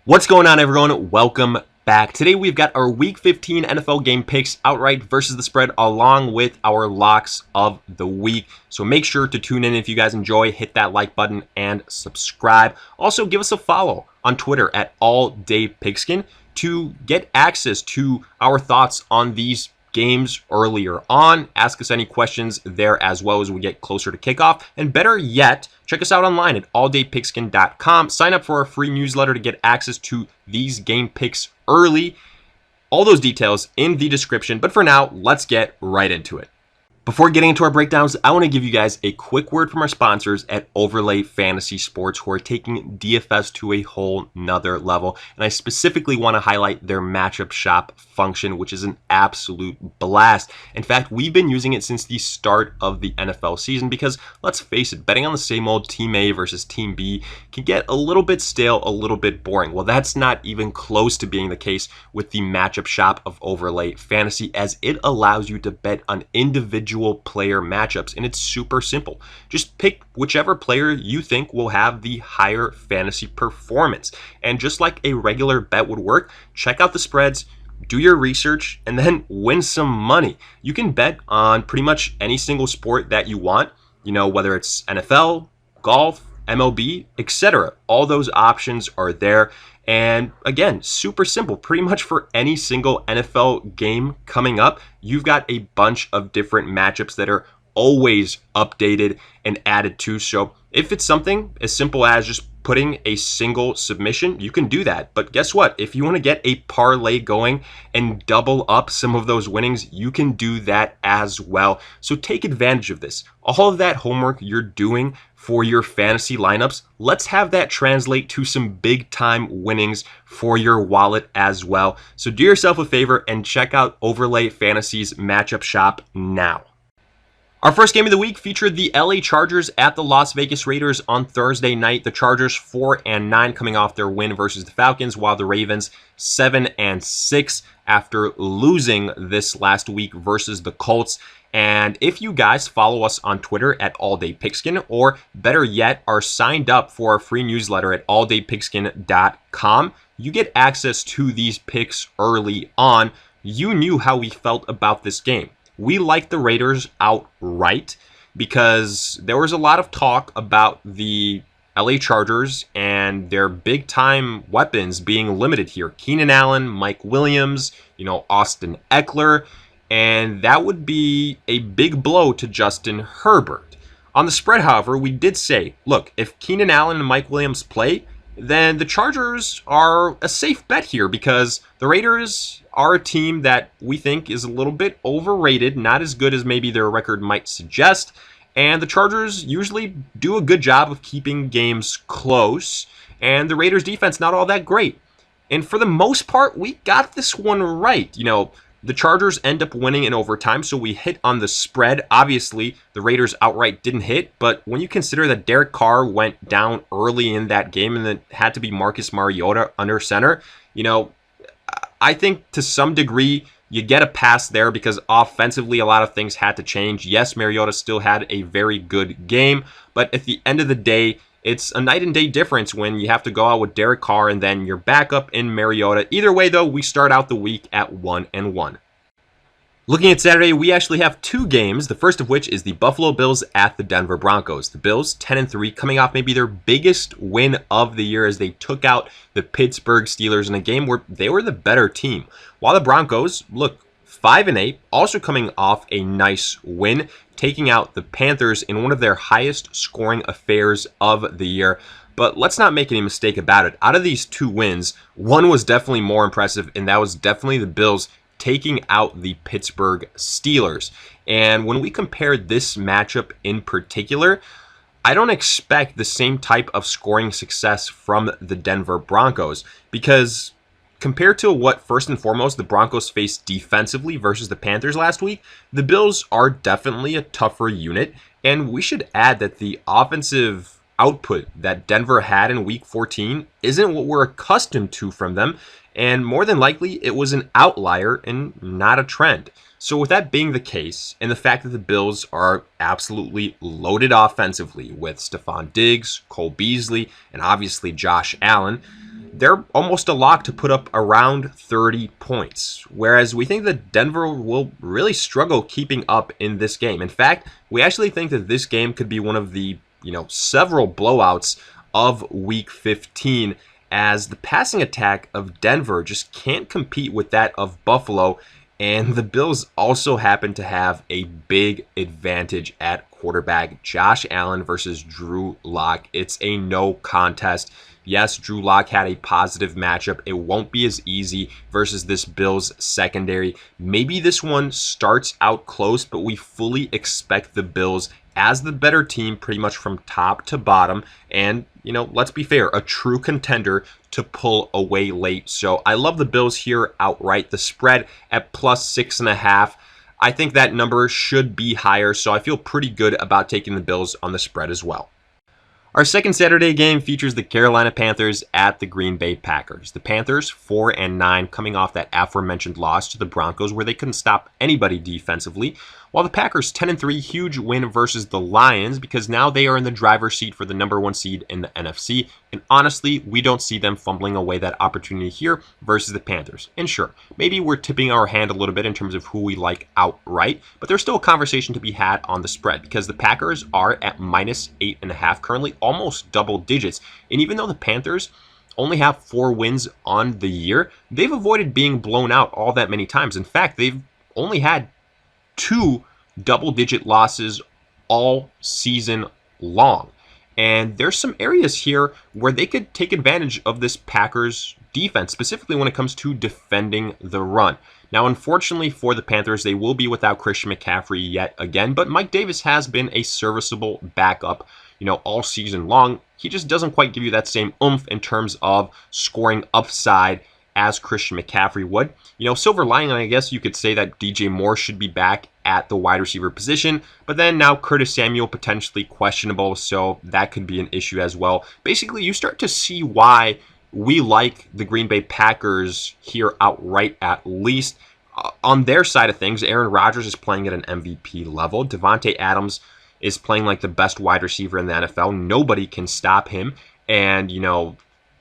What's going on, everyone? Welcome back. Today we've got our Week 15 NFL game picks, outright versus the spread, along with our locks of the week. So make sure to tune in if you guys enjoy. Hit that like button and subscribe. Also, give us a follow on Twitter at AllDayPigskin to get access to our thoughts on these games earlier on. Ask us any questions there as well as we get closer to kickoff. And better yet, check us out online at alldaypigskin.com. Sign up for our free newsletter to get access to these game picks early. All those details in the description. But for now, let's get right into it. Before getting into our breakdowns, I want to give you guys a quick word from our sponsors at Overlay Fantasy Sports, who are taking DFS to a whole nother level. And I specifically want to highlight their matchup shop function, which is an absolute blast. In fact, we've been using it since the start of the NFL season because, let's face it, betting on the same old Team A versus Team B can get a little bit stale, a little bit boring. Well, that's not even close to being the case with the matchup shop of Overlay Fantasy, as it allows you to bet on individual player matchups, and it's super simple. Just pick whichever player you think will have the higher fantasy performance. And just like a regular bet would work, check out the spreads, do your research, and then win some money. You can bet on pretty much any single sport that you want, whether it's NFL, golf, MLB, etc. All those options are there. And again, super simple. Pretty much for any single NFL game coming up, you've got a bunch of different matchups that are always updated and added to. So if it's something as simple as just putting a single submission, you can do that. But guess what? If you want to get a parlay going and double up some of those winnings, you can do that as well. So take advantage of this. All of that homework you're doing for your fantasy lineups, let's have that translate to some big time winnings for your wallet as well. So do yourself a favor and check out Overlay Fantasy's matchup shop now. Our first game of the week featured the LA Chargers at the Las Vegas Raiders on Thursday night. The Chargers 4-9 coming off their win versus the Falcons, while the Ravens 7-6 after losing this last week versus the Colts. And if you guys follow us on Twitter at AllDayPigskin, or better yet, are signed up for our free newsletter at alldaypigskin.com, you get access to these picks early on. You knew how we felt about this game. We liked the Raiders outright because there was a lot of talk about the LA Chargers and their big-time weapons being limited here. Keenan Allen, Mike Williams, Austin Eckler, and that would be a big blow to Justin Herbert. On the spread, however, we did say, look, if Keenan Allen and Mike Williams play, then the Chargers are a safe bet here because the Raiders are a team that we think is a little bit overrated, not as good as maybe their record might suggest. And the Chargers usually do a good job of keeping games close, and the Raiders defense not all that great. And for the most part, we got this one right. The Chargers end up winning in overtime, so we hit on the spread. Obviously, the Raiders outright didn't hit, but when you consider that Derek Carr went down early in that game and it had to be Marcus Mariota under center, I think to some degree you get a pass there because offensively a lot of things had to change. Yes, Mariota still had a very good game, but at the end of the day, it's a night and day difference when you have to go out with Derek Carr and then your backup in Mariota. Either way, though, we start out the week at 1-1. Looking at Saturday, we actually have two games, the first of which is the Buffalo Bills at the Denver Broncos. The Bills, 10-3, coming off maybe their biggest win of the year as they took out the Pittsburgh Steelers in a game where they were the better team. While the Broncos, 5-8, also coming off a nice win, taking out the Panthers in one of their highest scoring affairs of the year. But let's not make any mistake about it. Out of these two wins, one was definitely more impressive, and that was definitely the Bills taking out the Pittsburgh Steelers. And when we compare this matchup in particular, I don't expect the same type of scoring success from the Denver Broncos because compared to what, first and foremost, the Broncos faced defensively versus the Panthers last week, the Bills are definitely a tougher unit, and we should add that the offensive output that Denver had in Week 14 isn't what we're accustomed to from them, and more than likely, it was an outlier and not a trend. So with that being the case, and the fact that the Bills are absolutely loaded offensively with Stephon Diggs, Cole Beasley, and obviously Josh Allen, they're almost a lock to put up around 30 points, whereas we think that Denver will really struggle keeping up in this game. In fact, we actually think that this game could be one of the, several blowouts of Week 15, as the passing attack of Denver just can't compete with that of Buffalo, and the Bills also happen to have a big advantage at quarterback. Josh Allen versus Drew Lock. It's a no contest. Yes, Drew Lock had a positive matchup. It won't be as easy versus this Bills secondary. Maybe this one starts out close, but we fully expect the Bills as the better team pretty much from top to bottom. And, let's be fair, a true contender to pull away late. So I love the Bills here outright. The spread at +6.5. I think that number should be higher, so I feel pretty good about taking the Bills on the spread as well. Our second Saturday game features the Carolina Panthers at the Green Bay Packers. The Panthers 4-9, coming off that aforementioned loss to the Broncos where they couldn't stop anybody defensively, while the Packers 10-3, huge win versus the Lions because now they are in the driver's seat for the number 1 seed in the NFC, and honestly, we don't see them fumbling away that opportunity here versus the Panthers. And sure, maybe we're tipping our hand a little bit in terms of who we like outright, but there's still a conversation to be had on the spread because the Packers are at -8.5 currently, almost double digits, and even though the Panthers only have 4 wins on the year, they've avoided being blown out all that many times. In fact, they've only had 2 double-digit losses all season long. And there's some areas here where they could take advantage of this Packers defense, specifically when it comes to defending the run. Now, unfortunately for the Panthers, they will be without Christian McCaffrey yet again, but Mike Davis has been a serviceable backup, all season long. He just doesn't quite give you that same oomph in terms of scoring upside as Christian McCaffrey would. Silver lining, I guess you could say that DJ Moore should be back at the wide receiver position, but then now Curtis Samuel potentially questionable, so that could be an issue as well. Basically, you start to see why we like the Green Bay Packers here outright, at least. On their side of things, Aaron Rodgers is playing at an MVP level. Devontae Adams is playing like the best wide receiver in the NFL. Nobody can stop him, and,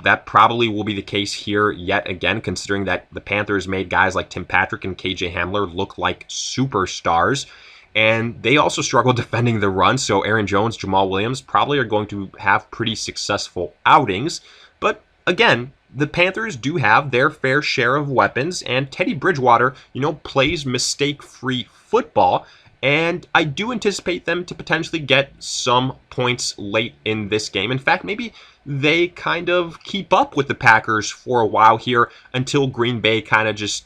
that probably will be the case here yet again, considering that the Panthers made guys like Tim Patrick and KJ Hamler look like superstars. And they also struggle defending the run, so Aaron Jones, Jamal Williams probably are going to have pretty successful outings. But again, the Panthers do have their fair share of weapons, and Teddy Bridgewater, plays mistake-free football. And I do anticipate them to potentially get some points late in this game. In fact, maybe they kind of keep up with the Packers for a while here until Green Bay kind of just,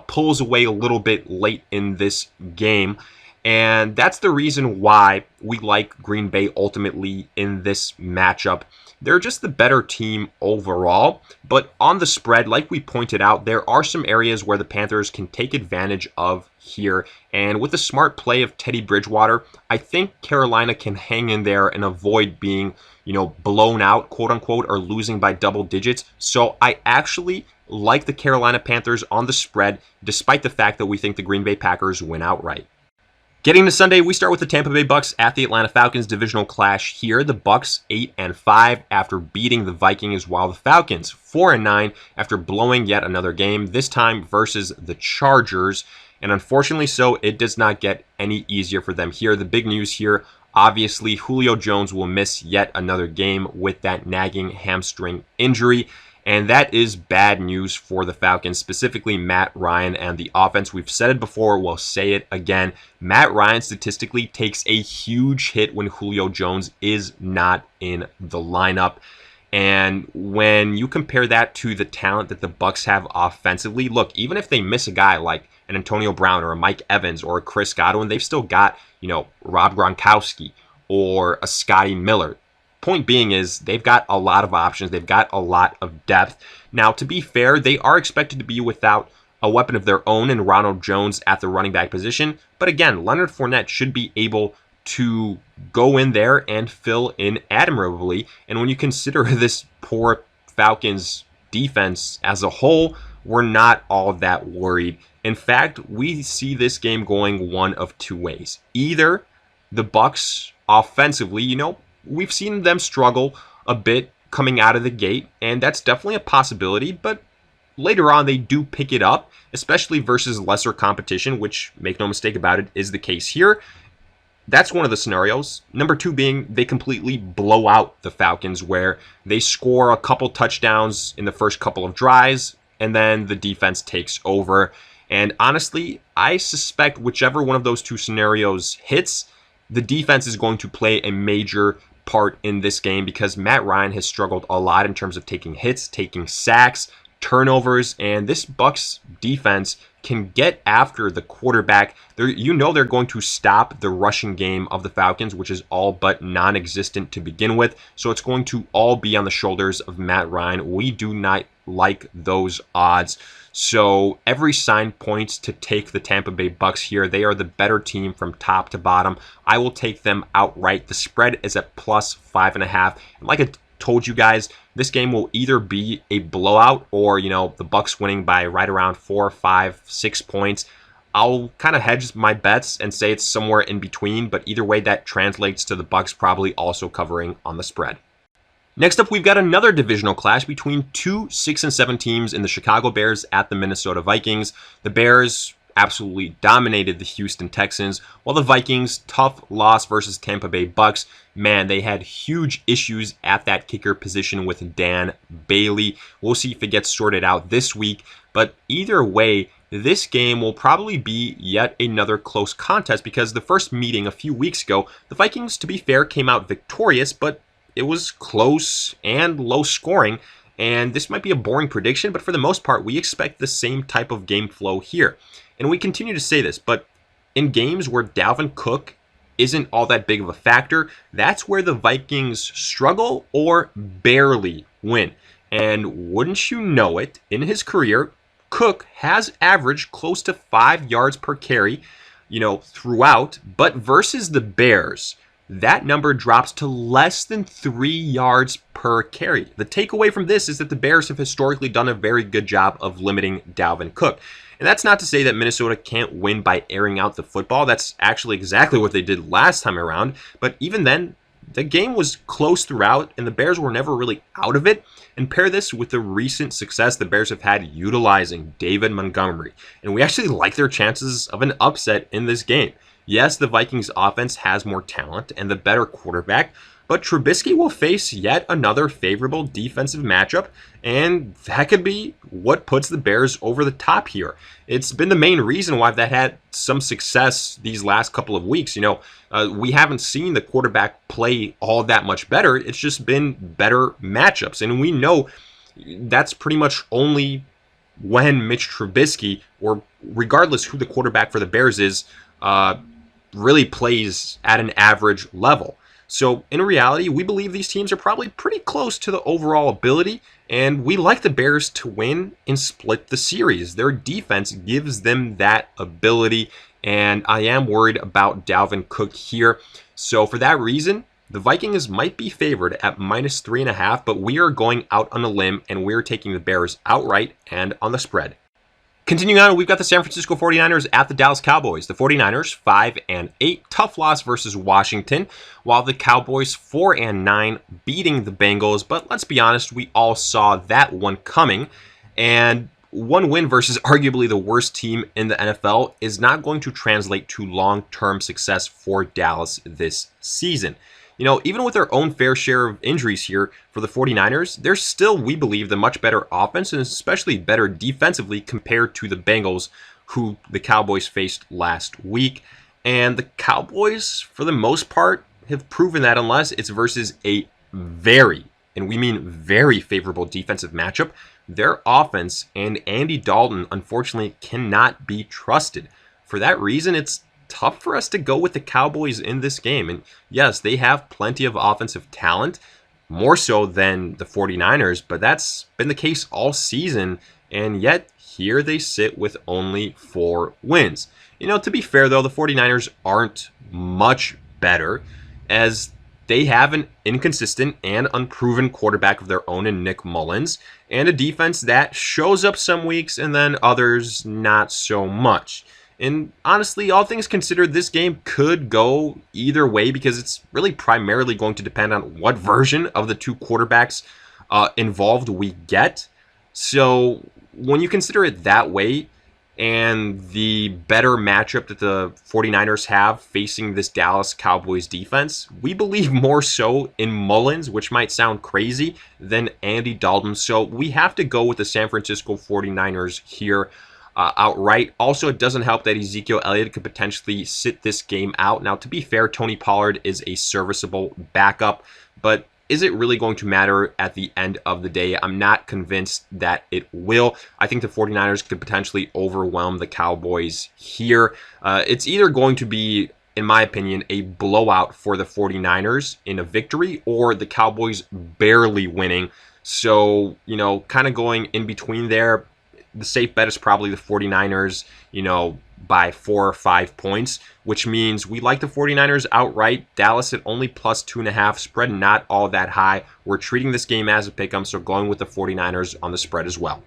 pulls away a little bit late in this game. And that's the reason why we like Green Bay ultimately in this matchup. They're just the better team overall, but on the spread, like we pointed out, there are some areas where the Panthers can take advantage of here, and with the smart play of Teddy Bridgewater, I think Carolina can hang in there and avoid being, blown out, quote unquote, or losing by double digits. So I actually like the Carolina Panthers on the spread, despite the fact that we think the Green Bay Packers win outright. Getting to Sunday, we start with the Tampa Bay Bucks at the Atlanta Falcons divisional clash here. The Bucks 8-5 after beating the Vikings, while the Falcons 4-9 after blowing yet another game, this time versus the Chargers. And unfortunately so, it does not get any easier for them here. The big news here, obviously, Julio Jones will miss yet another game with that nagging hamstring injury. And that is bad news for the Falcons, specifically Matt Ryan and the offense. We've said it before, we'll say it again. Matt Ryan statistically takes a huge hit when Julio Jones is not in the lineup. And when you compare that to the talent that the Bucks have offensively, look, even if they miss a guy like an Antonio Brown or a Mike Evans or a Chris Godwin, they've still got, Rob Gronkowski or a Scotty Miller. Point being is they've got a lot of options. They've got a lot of depth. Now, to be fair, they are expected to be without a weapon of their own in Ronald Jones at the running back position. But again, Leonard Fournette should be able to go in there and fill in admirably. And when you consider this poor Falcons defense as a whole, we're not all that worried. In fact, we see this game going one of two ways. Either the Bucks offensively, we've seen them struggle a bit coming out of the gate, and that's definitely a possibility, but later on they do pick it up, especially versus lesser competition, which, make no mistake about it, is the case here. That's one of the scenarios. Number two being they completely blow out the Falcons, where they score a couple touchdowns in the first couple of drives, and then the defense takes over. And honestly, I suspect whichever one of those two scenarios hits, the defense is going to play a major part in this game, because Matt Ryan has struggled a lot in terms of taking hits, taking sacks, turnovers, and this Bucs defense can get after the quarterback. They're going to stop the rushing game of the Falcons, which is all but non-existent to begin with. So it's going to all be on the shoulders of Matt Ryan. We do not like those odds. So every sign points to take the Tampa Bay Bucs here. They are the better team from top to bottom. I will take them outright. The spread is at plus 5.5. And like I told you guys, this game will either be a blowout or, the Bucs winning by right around 4, 5, 6 points. I'll kind of hedge my bets and say it's somewhere in between, but either way that translates to the Bucs probably also covering on the spread. Next up, we've got another divisional clash between two 6-7 teams in the Chicago Bears at the Minnesota Vikings. The Bears absolutely dominated the Houston Texans, while the Vikings, tough loss versus Tampa Bay Bucs. Man, they had huge issues at that kicker position with Dan Bailey. We'll see if it gets sorted out this week, but either way, this game will probably be yet another close contest, because the first meeting a few weeks ago, the Vikings, to be fair, came out victorious, but it was close and low scoring, and this might be a boring prediction, but for the most part, we expect the same type of game flow here. And we continue to say this, but in games where Dalvin Cook isn't all that big of a factor, that's where the Vikings struggle or barely win. And wouldn't you know it, in his career, Cook has averaged close to 5 yards per carry, throughout, but versus the Bears, that number drops to less than 3 yards per carry. The takeaway from this is that the Bears have historically done a very good job of limiting Dalvin Cook. And that's not to say that Minnesota can't win by airing out the football. That's actually exactly what they did last time around. But even then, the game was close throughout, and the Bears were never really out of it. And pair this with the recent success the Bears have had utilizing David Montgomery. And we actually like their chances of an upset in this game. Yes, the Vikings offense has more talent and the better quarterback, but Trubisky will face yet another favorable defensive matchup, and that could be what puts the Bears over the top here. It's been the main reason why they've had some success these last couple of weeks. We haven't seen the quarterback play all that much better. It's just been better matchups, and we know that's pretty much only when Mitch Trubisky, or regardless who the quarterback for the Bears is, really plays at an average level. So in reality, we believe these teams are probably pretty close to the overall ability, and we like the Bears to win and split the series. Their defense gives them that ability, and I am worried about Dalvin Cook here. So for that reason, the Vikings might be favored at minus 3.5, but we are going out on a limb, and we're taking the Bears outright and on the spread. Continuing on, we've got the San Francisco 49ers at the Dallas Cowboys. The 49ers 5-8, tough loss versus Washington, while the Cowboys 4-9, beating the Bengals. But let's be honest, we all saw that one coming, and one win versus arguably the worst team in the NFL is not going to translate to long-term success for Dallas this season. Even with their own fair share of injuries here for the 49ers, they're still, we believe, the much better offense and especially better defensively compared to the Bengals, who the Cowboys faced last week. And the Cowboys, for the most part, have proven that unless it's versus a very, and we mean very favorable defensive matchup, their offense and Andy Dalton, unfortunately, cannot be trusted. For that reason, it's tough for us to go with the Cowboys in this game. And yes, they have plenty of offensive talent, more so than the 49ers, but that's been the case all season, and yet here they sit with only 4 wins. To be fair though, the 49ers aren't much better, as they have an inconsistent and unproven quarterback of their own in Nick Mullins, and a defense that shows up some weeks and then others not so much. And honestly, all things considered, this game could go either way, because it's really primarily going to depend on what version of the two quarterbacks involved we get. So when you consider it that way, and the better matchup that the 49ers have facing this Dallas Cowboys defense, we believe more so in Mullins, which might sound crazy, than Andy Dalton. So we have to go with the San Francisco 49ers here outright. Also, it doesn't help that Ezekiel Elliott could potentially sit this game out. Now, to be fair, Tony Pollard is a serviceable backup, but is it really going to matter at the end of the day? I'm not convinced that it will. I think the 49ers could potentially overwhelm the Cowboys here. It's either going to be, in my opinion, a blowout for the 49ers in a victory, or the Cowboys barely winning. So, kind of going in between there. The safe bet is probably the 49ers, by 4 or 5 points, which means we like the 49ers outright. Dallas at only plus 2.5, spread not all that high. We're treating this game as a pick'em, so going with the 49ers on the spread as well.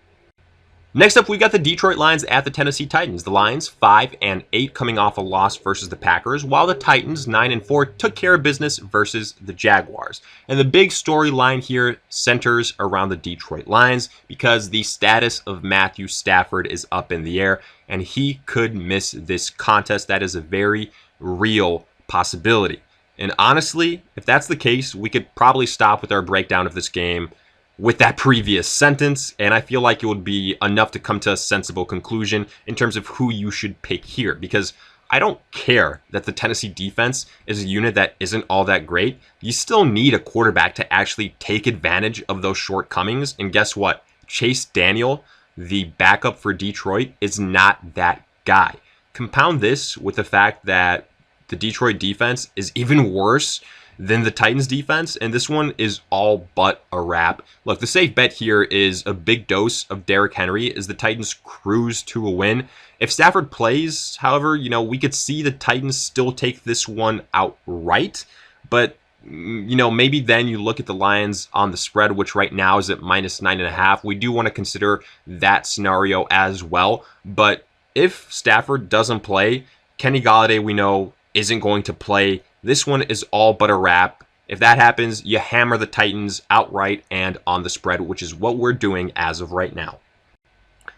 Next up, we got the Detroit Lions at the Tennessee Titans. The Lions 5-8 coming off a loss versus the Packers, while the Titans 9-4 took care of business versus the Jaguars. And the big storyline here centers around the Detroit Lions because the status of Matthew Stafford is up in the air and he could miss this contest. That is a very real possibility. And honestly, if that's the case, we could probably stop with our breakdown of this game with that previous sentence, and I feel like it would be enough to come to a sensible conclusion in terms of who you should pick here, because I don't care that the Tennessee defense is a unit that isn't all that great. You still need a quarterback to actually take advantage of those shortcomings, and guess what? Chase Daniel, the backup for Detroit, is not that guy. Compound this with the fact that the Detroit defense is even worse than the Titans defense, and this one is all but a wrap. Look, the safe bet here is a big dose of Derrick Henry as the Titans cruise to a win. If Stafford plays, however, we could see the Titans still take this one outright, but maybe then you look at the Lions on the spread, which right now is at minus 9.5. We do want to consider that scenario as well, but if Stafford doesn't play, Kenny Golladay, we know, isn't going to play. This one is all but a wrap. If that happens, you hammer the Titans outright and on the spread, which is what we're doing as of right now.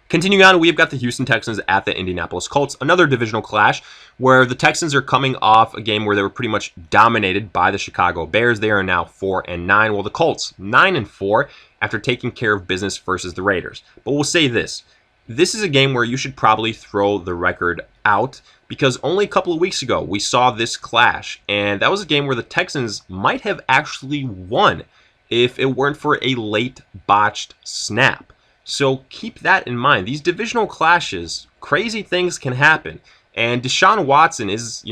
Continuing on, we've got the Houston Texans at the Indianapolis Colts, another divisional clash where the Texans are coming off a game where they were pretty much dominated by the Chicago Bears. They are now 4-9, while the Colts 9-4 after taking care of business versus the Raiders. But we'll say this. This is a game where you should probably throw the record out because only a couple of weeks ago we saw this clash, and that was a game where the Texans might have actually won if it weren't for a late botched snap. So keep that in mind. These divisional clashes, crazy things can happen, and Deshaun Watson is,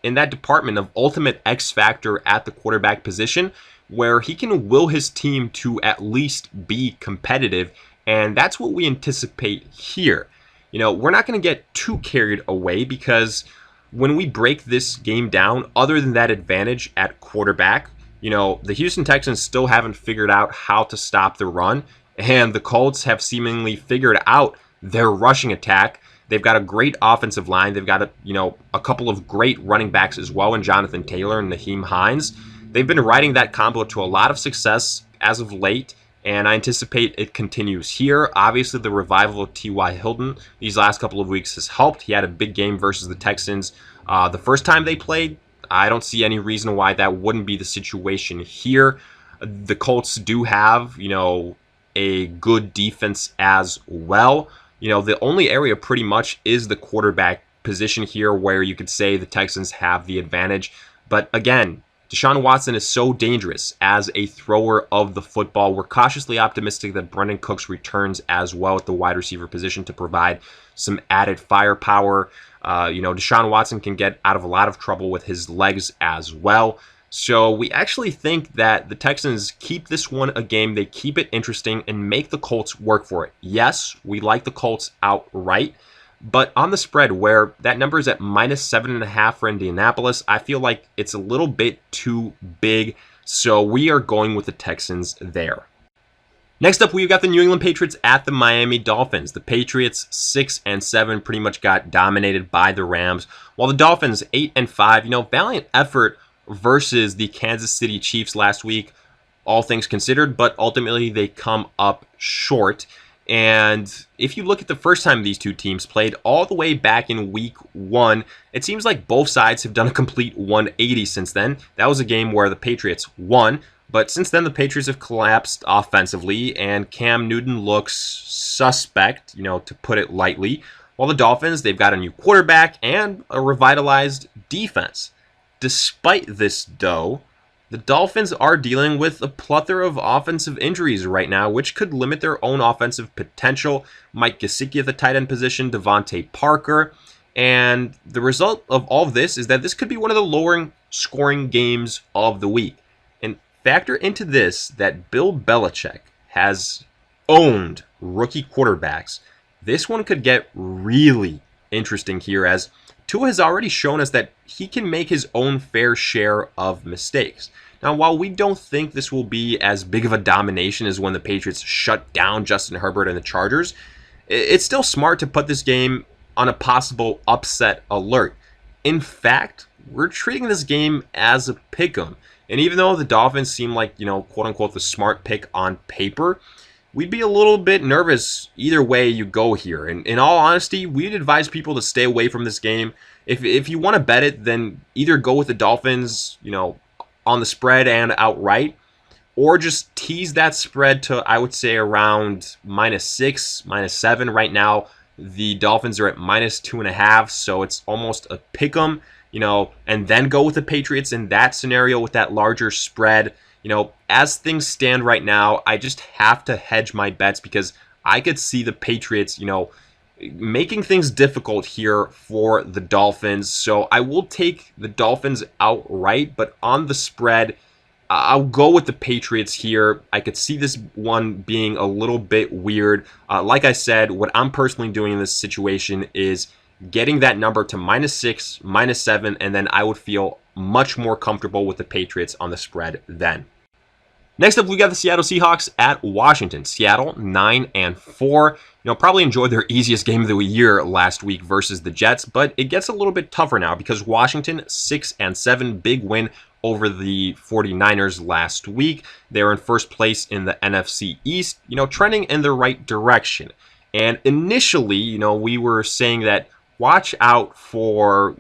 in that department of ultimate X factor at the quarterback position where he can will his team to at least be competitive. And that's what we anticipate here. We're not going to get too carried away because when we break this game down, other than that advantage at quarterback, the Houston Texans still haven't figured out how to stop the run. And the Colts have seemingly figured out their rushing attack. They've got a great offensive line. They've got a couple of great running backs as well in Jonathan Taylor and Naheem Hines. They've been riding that combo to a lot of success as of late, and I anticipate it continues here. Obviously, the revival of T.Y. Hilton these last couple of weeks has helped. He had a big game versus the Texans the first time they played. I don't see any reason why that wouldn't be the situation here. The Colts do have, a good defense as well. The only area pretty much is the quarterback position here where you could say the Texans have the advantage. But again, Deshaun Watson is so dangerous as a thrower of the football. We're cautiously optimistic that Brendan Cooks returns as well at the wide receiver position to provide some added firepower. Deshaun Watson can get out of a lot of trouble with his legs as well. So we actually think that the Texans keep this one a game. They keep it interesting and make the Colts work for it. Yes, we like the Colts outright. But on the spread, where that number is at minus 7.5 for Indianapolis, I feel like it's a little bit too big. So we are going with the Texans there. Next up, we've got the New England Patriots at the Miami Dolphins. The Patriots 6-7 pretty much got dominated by the Rams, while the Dolphins 8-5. Valiant effort versus the Kansas City Chiefs last week. all things considered, but ultimately they come up short. And if you look at the first time these two teams played all the way back in week 1, it seems like both sides have done a complete 180 since then. That was a game where the Patriots won, but since then the Patriots have collapsed offensively, and Cam Newton looks suspect, to put it lightly, while the Dolphins, they've got a new quarterback and a revitalized defense. Despite this, though, the Dolphins are dealing with a plethora of offensive injuries right now, which could limit their own offensive potential. Mike Gesicki at the tight end position, Devontae Parker. And the result of all of this is that this could be one of the lower scoring games of the week. And factor into this that Bill Belichick has owned rookie quarterbacks. This one could get really interesting here, as Tua has already shown us that he can make his own fair share of mistakes. Now, while we don't think this will be as big of a domination as when the Patriots shut down Justin Herbert and the Chargers, it's still smart to put this game on a possible upset alert. In fact, we're treating this game as a pick'em. And even though the Dolphins seem like, quote-unquote, the smart pick on paper, we'd be a little bit nervous either way you go here. And in all honesty, we'd advise people to stay away from this game. If you want to bet it, then either go with the Dolphins, on the spread and outright, or just tease that spread to, I would say, around -6, -7. Right now, the Dolphins are at -2.5, so it's almost a pick'em, and then go with the Patriots in that scenario with that larger spread. As things stand right now, I just have to hedge my bets because I could see the Patriots, making things difficult here for the Dolphins. So I will take the Dolphins outright, but on the spread, I'll go with the Patriots here. I could see this one being a little bit weird. Like I said, what I'm personally doing in this situation is getting that number to -6, -7, and then I would feel much more comfortable with the Patriots on the spread then. Next up, we got the Seattle Seahawks at Washington. Seattle 9-4. Probably enjoyed their easiest game of the year last week versus the Jets, but it gets a little bit tougher now because Washington 6-7, big win over the 49ers last week. They're in first place in the NFC East, trending in the right direction. And initially, we were saying that watch out for,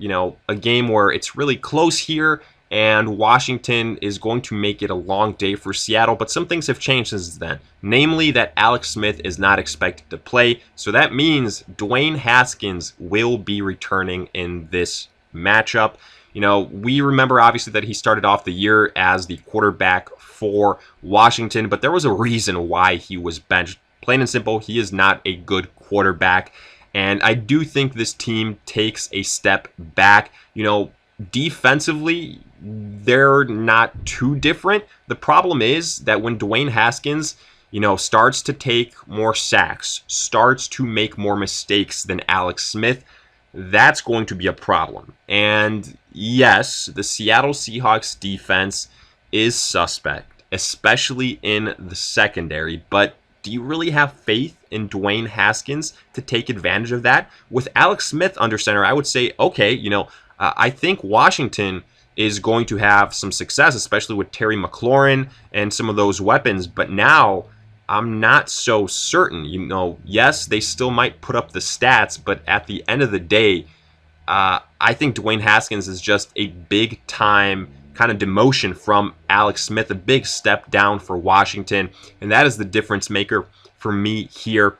a game where it's really close here and Washington is going to make it a long day for Seattle, but some things have changed since then. Namely, that Alex Smith is not expected to play, so that means Dwayne Haskins will be returning in this matchup. We remember obviously that he started off the year as the quarterback for Washington, but there was a reason why he was benched. Plain and simple, he is not a good quarterback, and I do think this team takes a step back. Defensively, they're not too different. The problem is that when Dwayne Haskins, starts to take more sacks, starts to make more mistakes than Alex Smith, that's going to be a problem. And yes, the Seattle Seahawks defense is suspect, especially in the secondary, but do you really have faith in Dwayne Haskins to take advantage of that? With Alex Smith under center, I would say, okay, I think Washington is going to have some success, especially with Terry McLaurin and some of those weapons. But now I'm not so certain. Yes, they still might put up the stats, but at the end of the day, I think Dwayne Haskins is just a big time kind of demotion from Alex Smith, a big step down for Washington. And that is the difference maker for me here.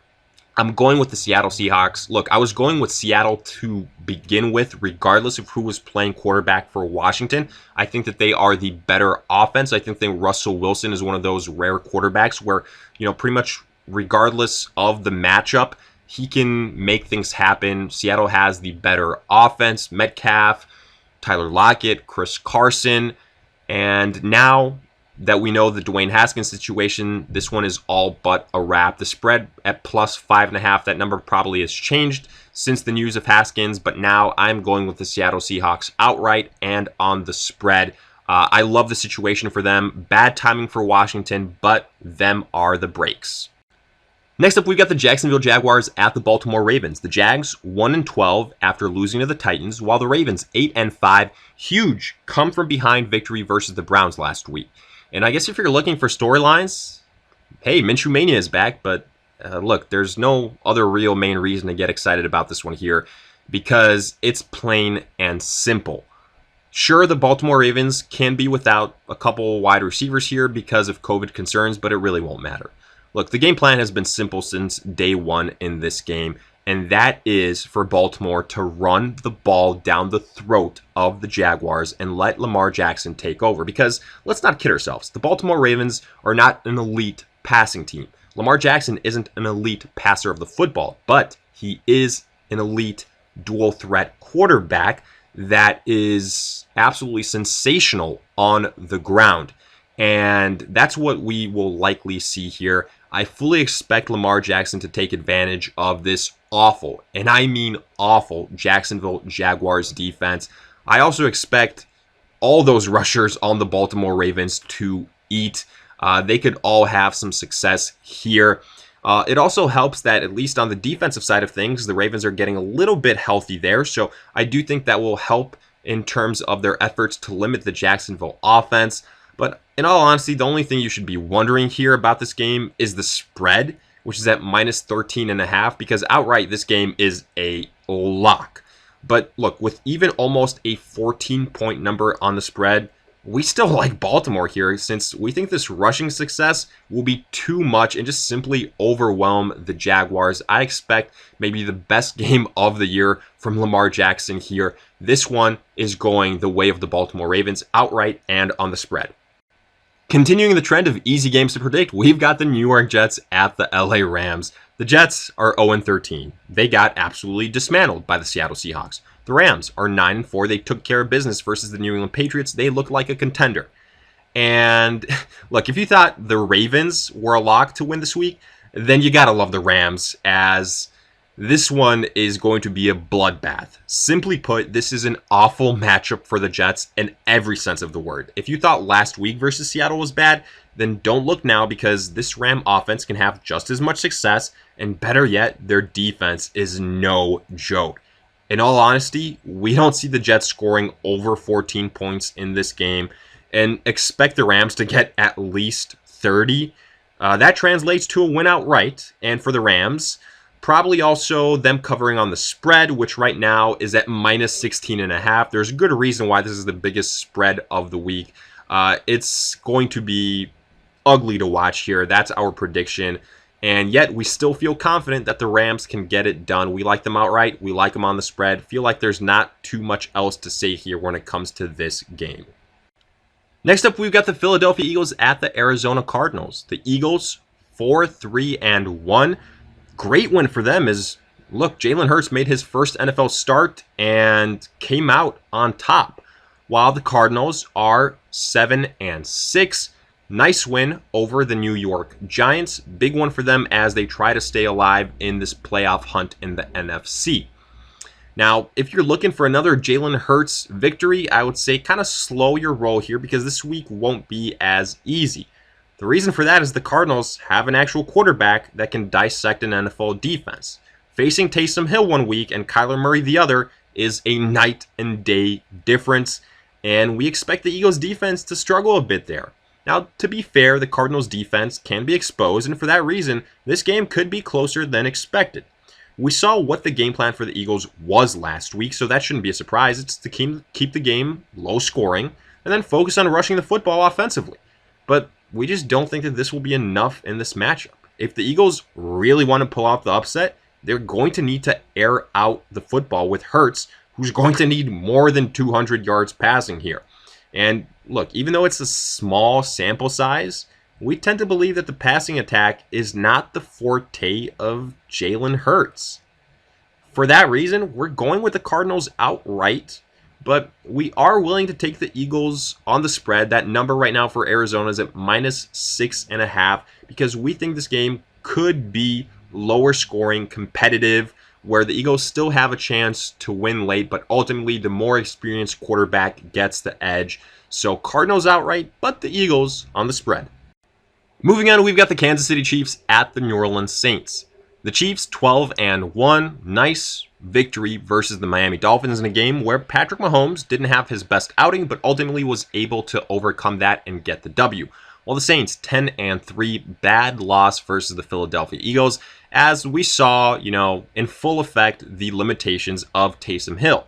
I'm going with the Seattle Seahawks. Look, I was going with Seattle to begin with, regardless of who was playing quarterback for Washington. I think that they are the better offense. I think that Russell Wilson is one of those rare quarterbacks where, pretty much regardless of the matchup, he can make things happen. Seattle has the better offense. Metcalf, Tyler Lockett, Chris Carson, and now that we know the Dwayne Haskins situation, this one is all but a wrap. The spread at +5.5, that number probably has changed since the news of Haskins, but now I'm going with the Seattle Seahawks outright and on the spread. I love the situation for them. Bad timing for Washington, but them are the breaks. Next up, we've got the Jacksonville Jaguars at the Baltimore Ravens. The Jags 1-12 after losing to the Titans, while the Ravens 8-5. Huge come from behind victory versus the Browns last week. And I guess if you're looking for storylines, hey, Minshew Mania is back, but look, there's no other real main reason to get excited about this one here because it's plain and simple. Sure, the Baltimore Ravens can be without a couple wide receivers here because of COVID concerns, but it really won't matter. Look, the game plan has been simple since day one in this game, and that is for Baltimore to run the ball down the throat of the Jaguars and let Lamar Jackson take over. Because let's not kid ourselves, the Baltimore Ravens are not an elite passing team. Lamar Jackson isn't an elite passer of the football, but he is an elite dual threat quarterback that is absolutely sensational on the ground. And that's what we will likely see here. I fully expect Lamar Jackson to take advantage of this awful, and I mean awful, Jacksonville Jaguars defense. I also expect all those rushers on the Baltimore Ravens to eat. They could all have some success here. It also helps that at least on the defensive side of things, the Ravens are getting a little bit healthy there. So I do think that will help in terms of their efforts to limit the Jacksonville offense. But in all honesty, the only thing you should be wondering here about this game is the spread, which is at minus 13.5, because outright this game is a lock. But look, with even almost a 14-point number on the spread, we still like Baltimore here since we think this rushing success will be too much and just simply overwhelm the Jaguars. I expect maybe the best game of the year from Lamar Jackson here. This one is going the way of the Baltimore Ravens outright and on the spread. Continuing the trend of easy games to predict, we've got the New York Jets at the LA Rams. The Jets are 0-13. They got absolutely dismantled by the Seattle Seahawks. The Rams are 9-4. They took care of business versus the New England Patriots. They look like a contender. And look, if you thought the Ravens were a lock to win this week, then you gotta love the Rams, as this one is going to be a bloodbath. Simply put, this is an awful matchup for the Jets in every sense of the word. If you thought last week versus Seattle was bad, then don't look now, because this Ram offense can have just as much success, and better yet, their defense is no joke. In all honesty, we don't see the Jets scoring over 14 points in this game, and expect the Rams to get at least 30. That translates to a win outright, and for the Rams, probably also them covering on the spread, which right now is at minus 16.5. There's a good reason why this is the biggest spread of the week. It's going to be ugly to watch here. That's our prediction. And yet we still feel confident that the Rams can get it done. We like them outright. We like them on the spread. Feel like there's not too much else to say here when it comes to this game. Next up, we've got the Philadelphia Eagles at the Arizona Cardinals. The Eagles 4-3-1. Great win for them is, look, Jalen Hurts made his first NFL start and came out on top, while the Cardinals are 7-6. Nice win over the New York Giants. Big one for them as they try to stay alive in this playoff hunt in the NFC. Now, if you're looking for another Jalen Hurts victory, I would say kind of slow your roll here because this week won't be as easy. The reason for that is the Cardinals have an actual quarterback that can dissect an NFL defense. Facing Taysom Hill one week and Kyler Murray the other is a night and day difference, and we expect the Eagles defense to struggle a bit there. Now, to be fair, the Cardinals defense can be exposed, and for that reason, this game could be closer than expected. We saw what the game plan for the Eagles was last week, so that shouldn't be a surprise. It's to keep the game low scoring and then focus on rushing the football offensively. But we just don't think that this will be enough in this matchup. If the Eagles really want to pull off the upset, they're going to need to air out the football with Hurts, who's going to need more than 200 yards passing here. And look, even though it's a small sample size, we tend to believe that the passing attack is not the forte of Jalen Hurts. For that reason, we're going with the Cardinals outright, but we are willing to take the Eagles on the spread. That number right now for Arizona is at minus 6.5 because we think this game could be lower scoring, competitive, where the Eagles still have a chance to win late, but ultimately the more experienced quarterback gets the edge. So Cardinals outright, but the Eagles on the spread. Moving on, we've got the Kansas City Chiefs at the New Orleans Saints. The The Chiefs 12-1, nice victory versus the Miami Dolphins in a game where Patrick Mahomes didn't have his best outing, but ultimately was able to overcome that and get the W. While the Saints 10-3, bad loss versus the Philadelphia Eagles, as we saw, in full effect, the limitations of Taysom Hill.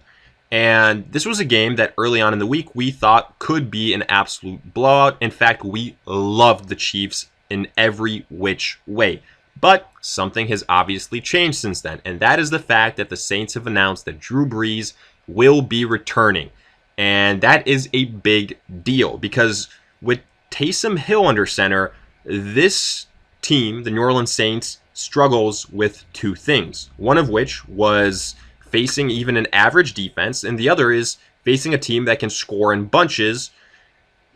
And this was a game that early on in the week we thought could be an absolute blowout. In fact, we loved the Chiefs in every which way. But something has obviously changed since then, and that is the fact that the Saints have announced that Drew Brees will be returning. And that is a big deal because with Taysom Hill under center, this team, the New Orleans Saints, struggles with two things. One of which was facing even an average defense, and the other is facing a team that can score in bunches,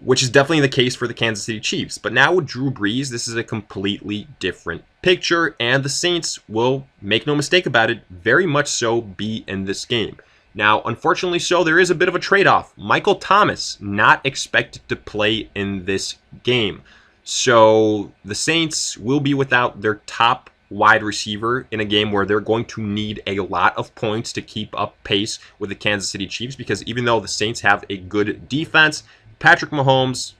which is definitely the case for the Kansas City Chiefs. But now with Drew Brees, this is a completely different picture, and the Saints will, make no mistake about it, very much so be in this game. Now, unfortunately so, there is a bit of a trade-off. Michael Thomas not expected to play in this game. So the Saints will be without their top wide receiver in a game where they're going to need a lot of points to keep up pace with the Kansas City Chiefs, because even though the Saints have a good defense, Patrick Mahomes,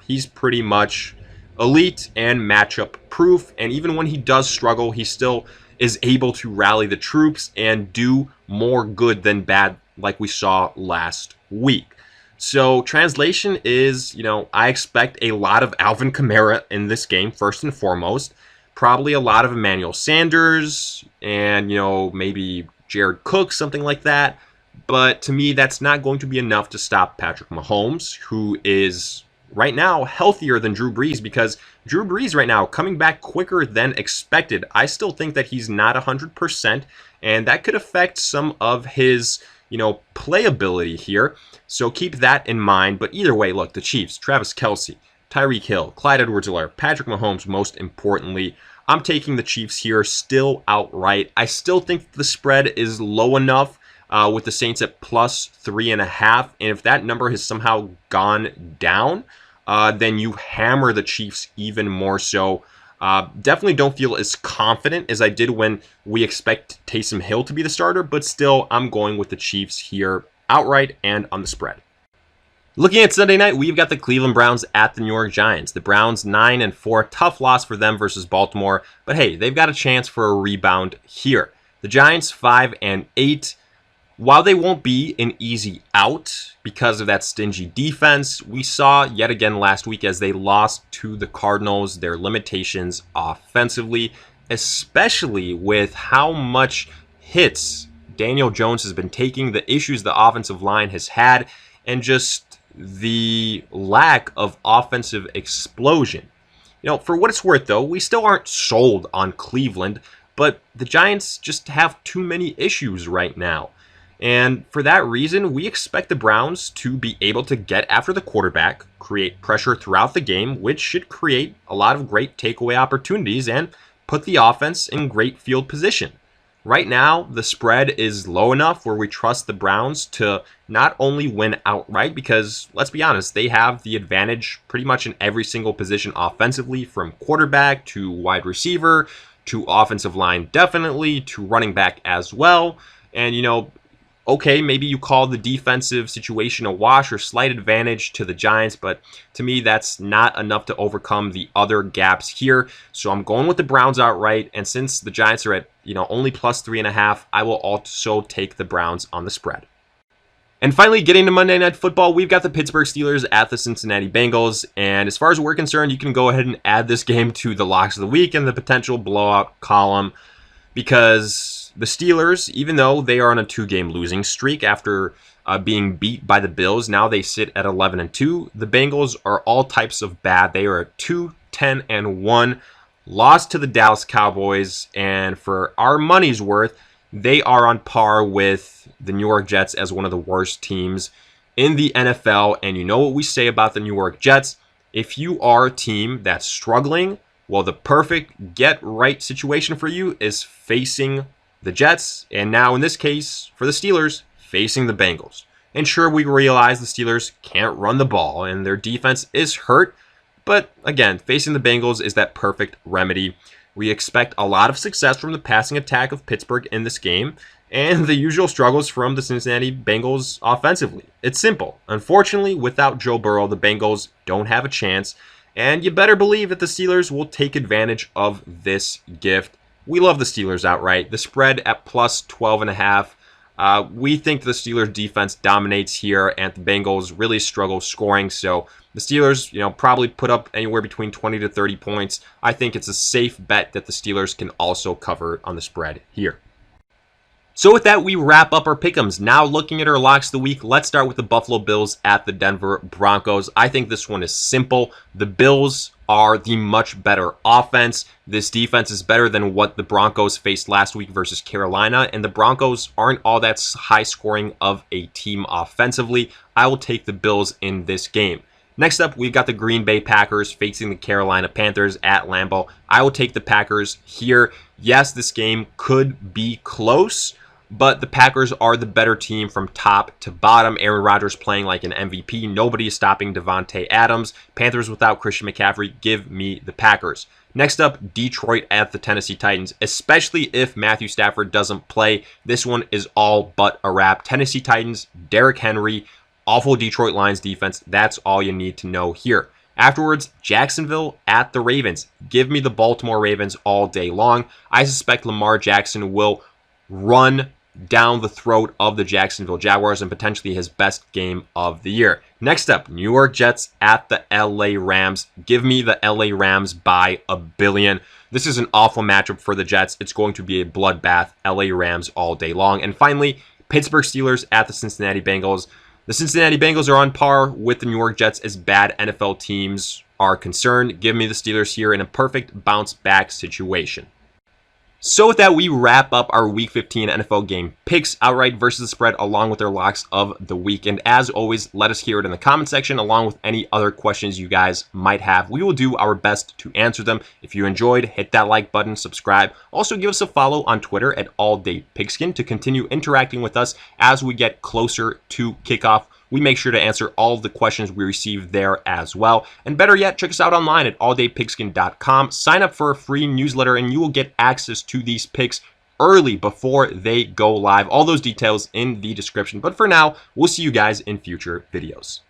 he's pretty much elite and matchup proof, and even when he does struggle, he still is able to rally the troops and do more good than bad like we saw last week. So translation is, I expect a lot of Alvin Kamara in this game, first and foremost. Probably a lot of Emmanuel Sanders and, maybe Jared Cook, something like that. But to me, that's not going to be enough to stop Patrick Mahomes, who is right now healthier than Drew Brees, because Drew Brees right now coming back quicker than expected. I still think that he's not 100%, and that could affect some of his, playability here. So keep that in mind. But either way, look, the Chiefs, Travis Kelce, Tyreek Hill, Clyde Edwards-Helaire, Patrick Mahomes, most importantly, I'm taking the Chiefs here still outright. I still think the spread is low enough with the Saints at plus 3.5. And if that number has somehow gone down, then you hammer the Chiefs even more so. Definitely don't feel as confident as I did when we expect Taysom Hill to be the starter, but still, I'm going with the Chiefs here outright and on the spread. Looking at Sunday night, we've got the Cleveland Browns at the New York Giants. The Browns 9-4, tough loss for them versus Baltimore, but hey, they've got a chance for a rebound here. The Giants 5-8. While they won't be an easy out because of that stingy defense, we saw yet again last week as they lost to the Cardinals their limitations offensively, especially with how much hits Daniel Jones has been taking, the issues the offensive line has had, and just the lack of offensive explosion. For what it's worth, though, we still aren't sold on Cleveland, but the Giants just have too many issues right now. And for that reason, we expect the Browns to be able to get after the quarterback, create pressure throughout the game, which should create a lot of great takeaway opportunities and put the offense in great field position. Right now, the spread is low enough where we trust the Browns to not only win outright, because let's be honest, they have the advantage pretty much in every single position offensively, from quarterback to wide receiver to offensive line definitely, to running back as well. And, okay, maybe you call the defensive situation a wash or slight advantage to the Giants, but to me, that's not enough to overcome the other gaps here. So I'm going with the Browns outright, and since the Giants are at, only plus 3.5, I will also take the Browns on the spread. And finally, getting to Monday Night Football, we've got the Pittsburgh Steelers at the Cincinnati Bengals. And as far as we're concerned, you can go ahead and add this game to the locks of the week and the potential blowout column, because the Steelers, even though they are on a 2-game losing streak after being beat by the Bills, now they sit at 11-2. The Bengals are all types of bad. They are at 2-10-1, lost to the Dallas Cowboys, and for our money's worth, they are on par with the New York Jets as one of the worst teams in the NFL. And you know what we say about the New York Jets? If you are a team that's struggling, well, the perfect get-right situation for you is facing the Jets, and now in this case, for the Steelers, facing the Bengals. And sure, we realize the Steelers can't run the ball, and their defense is hurt, but again, facing the Bengals is that perfect remedy. We expect a lot of success from the passing attack of Pittsburgh in this game, and the usual struggles from the Cincinnati Bengals offensively. It's simple. Unfortunately, without Joe Burrow, the Bengals don't have a chance, and you better believe that the Steelers will take advantage of this gift. We love the Steelers outright. The spread at plus 12.5. We think the Steelers defense dominates here, and the Bengals really struggle scoring. So the Steelers, probably put up anywhere between 20 to 30 points. I think it's a safe bet that the Steelers can also cover on the spread here. So with that, we wrap up our pick'ems. Now looking at our locks of the week, let's start with the Buffalo Bills at the Denver Broncos. I think this one is simple. The Bills are the much better offense. This defense is better than what the Broncos faced last week versus Carolina, and the Broncos aren't all that high scoring of a team offensively. I will take the Bills in this game. Next up, we've got the Green Bay Packers facing the Carolina Panthers at Lambeau. I will take the Packers here. Yes, this game could be close, but the Packers are the better team from top to bottom. Aaron Rodgers playing like an MVP. Nobody is stopping Devontae Adams. Panthers without Christian McCaffrey. Give me the Packers. Next up, Detroit at the Tennessee Titans. Especially if Matthew Stafford doesn't play, this one is all but a wrap. Tennessee Titans, Derrick Henry, awful Detroit Lions defense. That's all you need to know here. Afterwards, Jacksonville at the Ravens. Give me the Baltimore Ravens all day long. I suspect Lamar Jackson will run down the throat of the Jacksonville Jaguars and potentially his best game of the year. Next up, New York Jets at the LA Rams. Give me the LA Rams by a billion. This is an awful matchup for the Jets. It's going to be a bloodbath. LA Rams all day long. And finally, Pittsburgh Steelers at the Cincinnati Bengals. The Cincinnati Bengals are on par with the New York Jets as bad NFL teams are concerned. Give me the Steelers here in a perfect bounce back situation. So with that, we wrap up our Week 15 NFL game picks, outright versus the spread, along with our locks of the week. And as always, let us hear it in the comment section, along with any other questions you guys might have. We will do our best to answer them. If you enjoyed, hit that like button, subscribe. Also, give us a follow on Twitter at AllDayPigskin to continue interacting with us as we get closer to kickoff. We make sure to answer all of the questions we receive there as well. And better yet, check us out online at alldaypigskin.com. Sign up for a free newsletter and you will get access to these picks early before they go live. All those details in the description. But for now, we'll see you guys in future videos.